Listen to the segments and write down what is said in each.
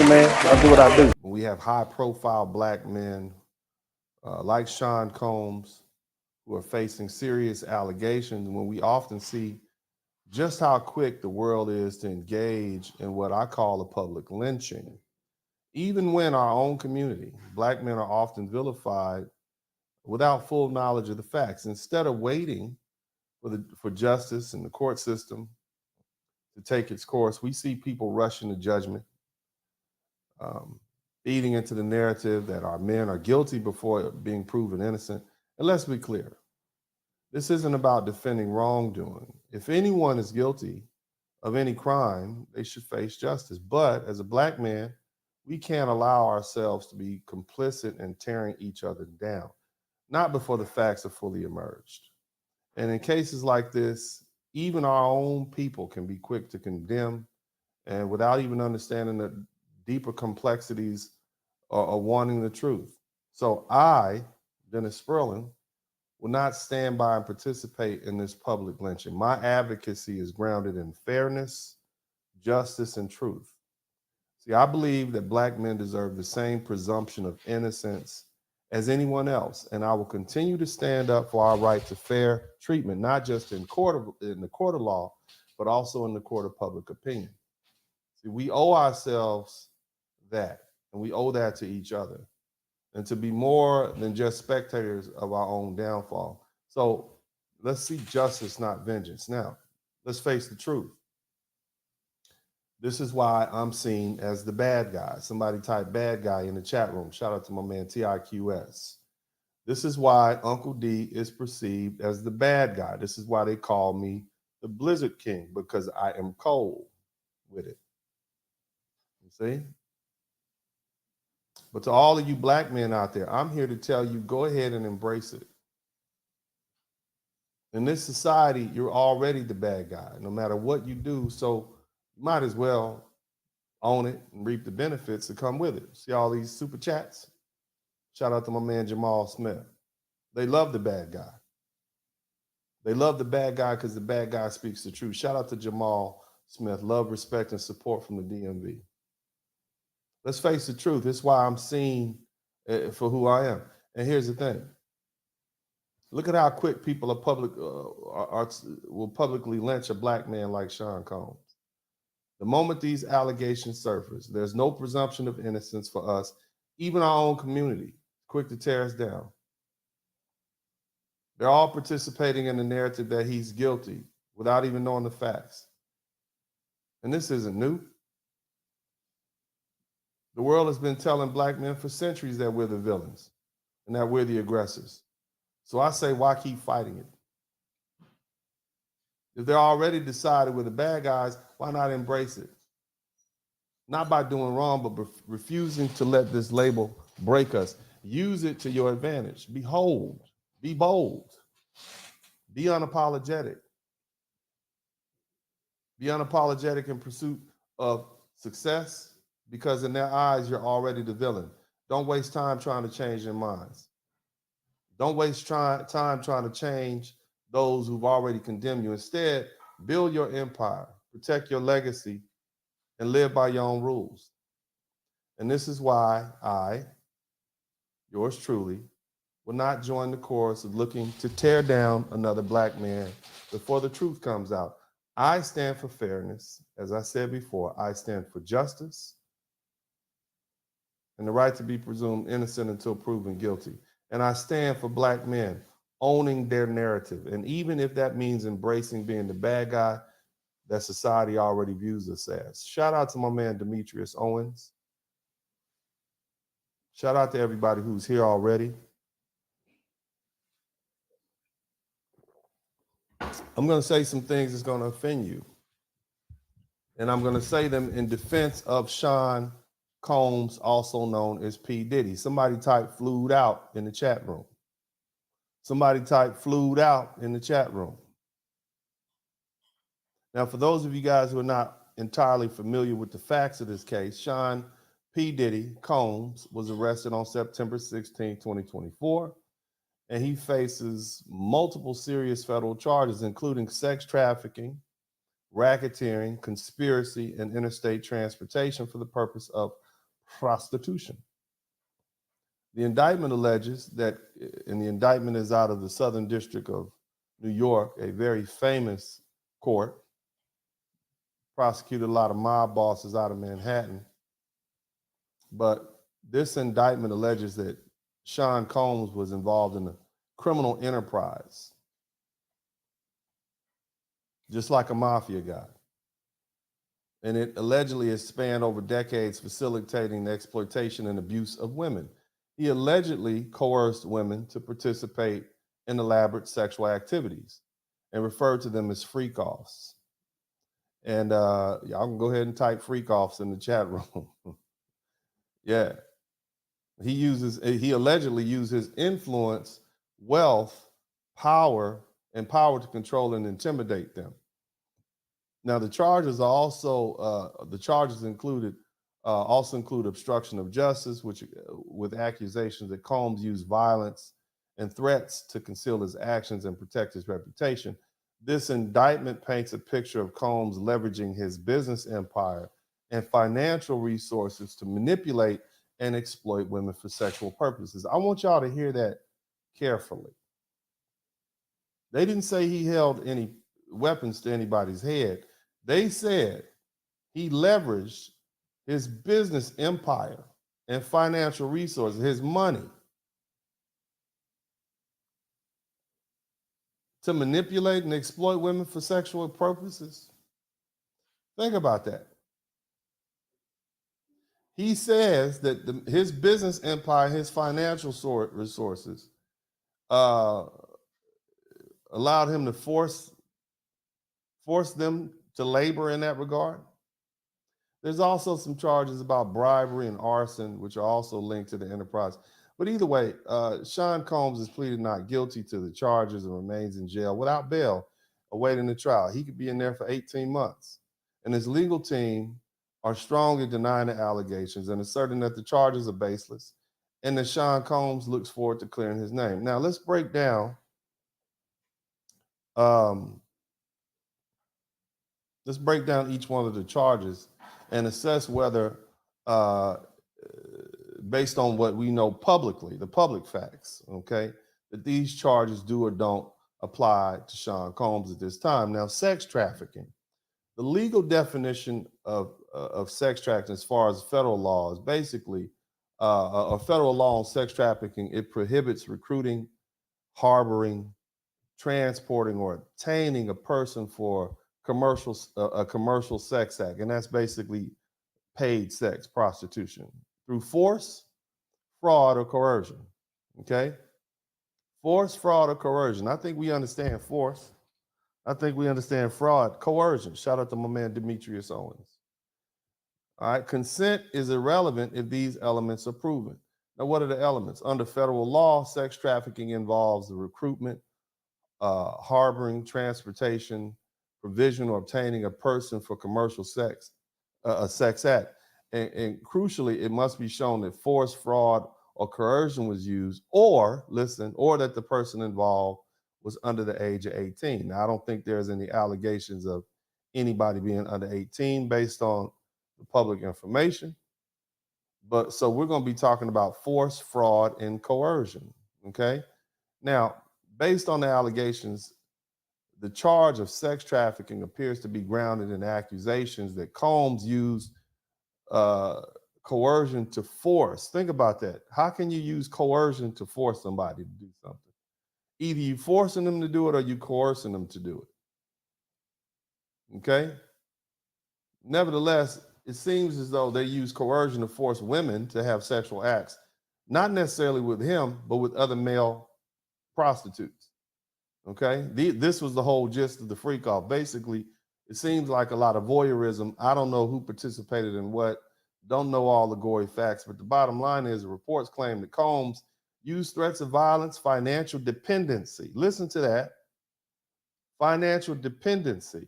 man. I do what I do. We have high-profile black men like Sean Combs who are facing serious allegations when we often see just how quick the world is to engage in what I call a public lynching. Even when our own community, black men are often vilified without full knowledge of the facts. Instead of waiting for justice and the court system to take its course, we see people rushing to judgment, um, eating into the narrative that our men are guilty before being proven innocent. And let's be clear, this isn't about defending wrongdoing. If anyone is guilty of any crime, they should face justice. But as a black man, we can't allow ourselves to be complicit in tearing each other down, not before the facts are fully emerged. And in cases like this, even our own people can be quick to condemn and without even understanding the deeper complexities or wanting the truth. So I, Dennis Spurling, will not stand by and participate in this public lynching. My advocacy is grounded in fairness, justice, and truth. See, I believe that black men deserve the same presumption of innocence as anyone else, and I will continue to stand up for our right to fair treatment, not just in the court of law, but also in the court of public opinion. See, we owe ourselves that, and we owe that to each other, and to be more than just spectators of our own downfall. So let's seek justice, not vengeance. Now, let's face the truth. This is why I'm seen as the bad guy. Somebody type bad guy in the chat room. Shout out to my man TIQS. This is why Uncle D is perceived as the bad guy. This is why they call me the Blizzard King, because I am cold with it. You see? But to all of you black men out there, I'm here to tell you, go ahead and embrace it. In this society, you're already the bad guy, no matter what you do. So you might as well own it and reap the benefits that come with it. See all these super chats? Shout out to my man Jamal Smith. They love the bad guy. They love the bad guy because the bad guy speaks the truth. Shout out to Jamal Smith. Love, respect, and support from the DMV. Let's face the truth. This is why I'm seen for who I am. And here's the thing. Look at how quick people will publicly lynch a black man like Sean Combs. The moment these allegations surface, there's no presumption of innocence for us, even our own community, quick to tear us down. They're all participating in the narrative that he's guilty without even knowing the facts. And this isn't new. The world has been telling black men for centuries that we're the villains and that we're the aggressors. So I say, why keep fighting it? If they're already decided we're the bad guys, why not embrace it? Not by doing wrong, but refusing to let this label break us. Use it to your advantage. Be bold, be unapologetic. Be unapologetic in pursuit of success, because in their eyes, you're already the villain. Don't waste time trying to change their minds. Don't waste time trying to change those who've already condemned you. Instead, build your empire, protect your legacy, and live by your own rules. And this is why I, yours truly, will not join the chorus of looking to tear down another black man before the truth comes out. I stand for fairness. As I said before, I stand for justice and the right to be presumed innocent until proven guilty. And I stand for black men owning their narrative. And even if that means embracing being the bad guy that society already views us as. Shout out to my man Demetrius Owens. Shout out to everybody who's here already. I'm going to say some things that's going to offend you. And I'm going to say them in defense of Sean Combs, also known as P. Diddy. Somebody type flued out in the chat room. Somebody type flued out in the chat room. Now, for those of you guys who are not entirely familiar with the facts of this case, Sean P. Diddy Combs was arrested on September 16, 2024, and he faces multiple serious federal charges, including sex trafficking, racketeering, conspiracy, and interstate transportation for the purpose of prostitution. The indictment alleges that, and the indictment is out of the Southern District of New York, a very famous court, prosecuted a lot of mob bosses out of Manhattan. But this indictment alleges that Sean Combs was involved in a criminal enterprise, just like a mafia guy. And it allegedly has spanned over decades, facilitating the exploitation and abuse of women. He allegedly coerced women to participate in elaborate sexual activities and referred to them as freak-offs. And y'all can go ahead and type freak-offs in the chat room. Yeah. He allegedly used his influence, wealth, power, and power to control and intimidate them. Now, the charges are also include obstruction of justice, which with accusations that Combs used violence and threats to conceal his actions and protect his reputation. This indictment paints a picture of Combs leveraging his business empire and financial resources to manipulate and exploit women for sexual purposes. I want y'all to hear that carefully. They didn't say he held any weapons to anybody's head. They said he leveraged his business empire and financial resources, his money, to manipulate and exploit women for sexual purposes. Think about that. He says that his business empire, his financial resources, allowed him to force them to labor in that regard. There's also some charges about bribery and arson, which are also linked to the enterprise. But either way, Sean Combs has pleaded not guilty to the charges and remains in jail without bail, awaiting the trial. He could be in there for 18 months. And his legal team are strongly denying the allegations and asserting that the charges are baseless and that Sean Combs looks forward to clearing his name. Now, let's break down each one of the charges and assess whether, based on what we know publicly, the public facts, okay, that these charges do or don't apply to Sean Combs at this time. Now, sex trafficking. The legal definition of sex trafficking as far as federal law is basically a federal law on sex trafficking. It prohibits recruiting, harboring, transporting, or obtaining a person for a commercial sex act, and that's basically paid sex, prostitution, through force, fraud, or coercion. Okay? Force, fraud, or coercion. I think we understand force. I think we understand fraud. Coercion. Shout out to my man Demetrius Owens. All right. Consent is irrelevant if these elements are proven. Now, what are the elements? Under federal law, sex trafficking involves the recruitment, harboring, transportation, provision, or obtaining a person for commercial sex, a sex act. And crucially, it must be shown that force, fraud, or coercion was used, or that the person involved was under the age of 18. Now, I don't think there's any allegations of anybody being under 18 based on the public information. But so we're going to be talking about force, fraud, and coercion. Okay. Now, based on the allegations, the charge of sex trafficking appears to be grounded in accusations that Combs used coercion to force. Think about that. How can you use coercion to force somebody to do something? Either you forcing them to do it or you coercing them to do it. Okay? Nevertheless, it seems as though they use coercion to force women to have sexual acts, not necessarily with him, but with other male prostitutes. Okay? This was the whole gist of the freak off. Basically, it seems like a lot of voyeurism. I don't know who participated in what, don't know all the gory facts, but the bottom line is the reports claim that Combs used threats of violence, financial dependency. Listen to that. Financial dependency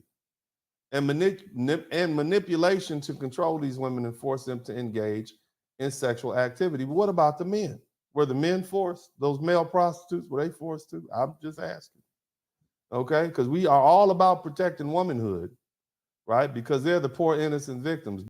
and manipulation to control these women and force them to engage in sexual activity. But what about the men? Were the men forced? Those male prostitutes, were they forced to? I'm just asking. Okay? Because we are all about protecting womanhood, right? Because they're the poor innocent victims.